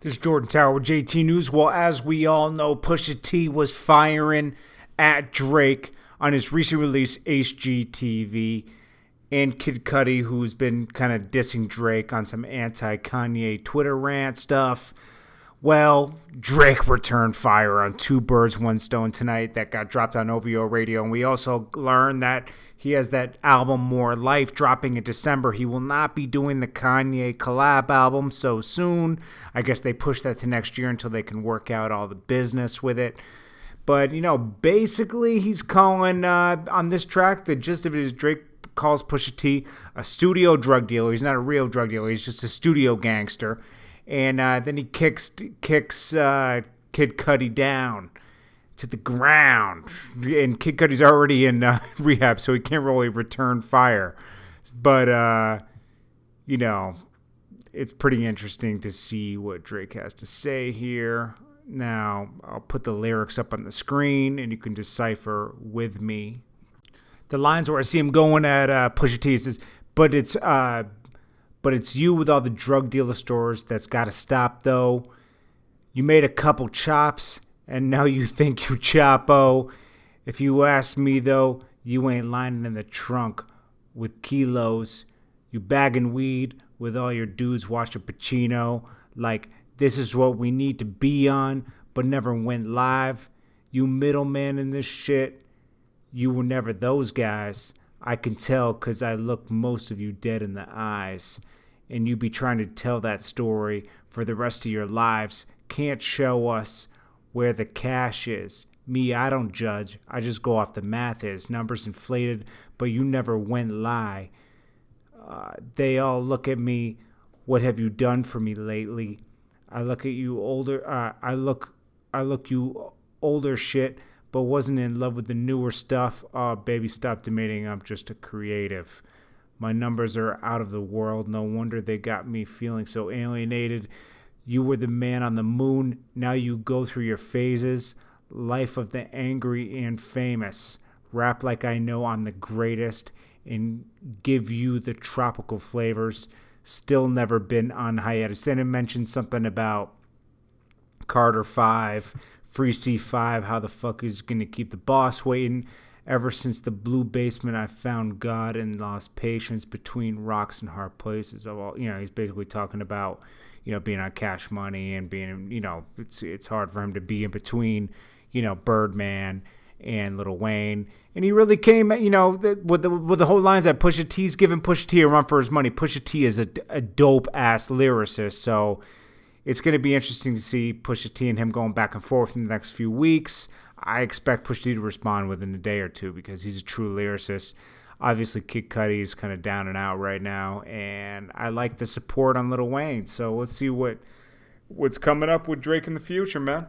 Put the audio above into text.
This is Jordan Tower with JT News. Well, as we all know, Pusha T was firing at Drake on his recent release HGTV, and Kid Cudi, who's been kind of dissing Drake on some anti-Kanye Twitter rant stuff. Well, Drake returned fire on Two Birds, One Stone tonight that got dropped on OVO Radio. And we also learned that he has that album More Life dropping in December. He will not be doing the Kanye collab album so soon. I guess they pushed that to next year until they can work out all the business with it. But, basically he's calling on this track, the gist of it is Drake calls Pusha T a studio drug dealer. He's not a real drug dealer. He's just a studio gangster. And then he kicks Kid Cudi down to the ground. And Kid Cudi's already in rehab, so he can't really return fire. But, it's pretty interesting to see what Drake has to say here. Now, I'll put the lyrics up on the screen, and you can decipher with me. The lines where I see him going at Pusha T says, but it's you with all the drug dealer stores that's got to stop, though. You made a couple chops, and now you think you Chapo. If you ask me, though, you ain't lining in the trunk with kilos. You bagging weed with all your dudes watching Pacino. Like, this is what we need to be on, but never went live. You middleman in this shit. You were never those guys. I can tell because I look most of you dead in the eyes. And you be trying to tell that story for the rest of your lives. Can't show us where the cash is. Me, I don't judge. I just go off the math is. Numbers inflated, but you never went lie. They all look at me. What have you done for me lately? I look at you older. I look you older shit, but wasn't in love with the newer stuff. Oh, baby, stop debating. I'm just a creative. My numbers are out of the world. No wonder they got me feeling so alienated. You were the man on the moon. Now you go through your phases. Life of the angry and famous. Rap like I know I'm the greatest and give you the tropical flavors. Still never been on hiatus. Then it mentioned something about Carter 5, Free C5, how the fuck is going to keep the boss waiting. Ever since the blue basement, I found God and lost patience between rocks and hard places. He's basically talking about, being on Cash Money and being, it's hard for him to be in between, Birdman and Lil Wayne. And he really came, with the whole lines that Pusha T's giving Pusha T a run for his money. Pusha T is a dope-ass lyricist, so it's going to be interesting to see Pusha T and him going back and forth in the next few weeks. I expect Pusha T to respond within a day or two because he's a true lyricist. Obviously, Kid Cudi is kind of down and out right now, and I like the support on Lil Wayne. So let's see what's coming up with Drake in the future, man.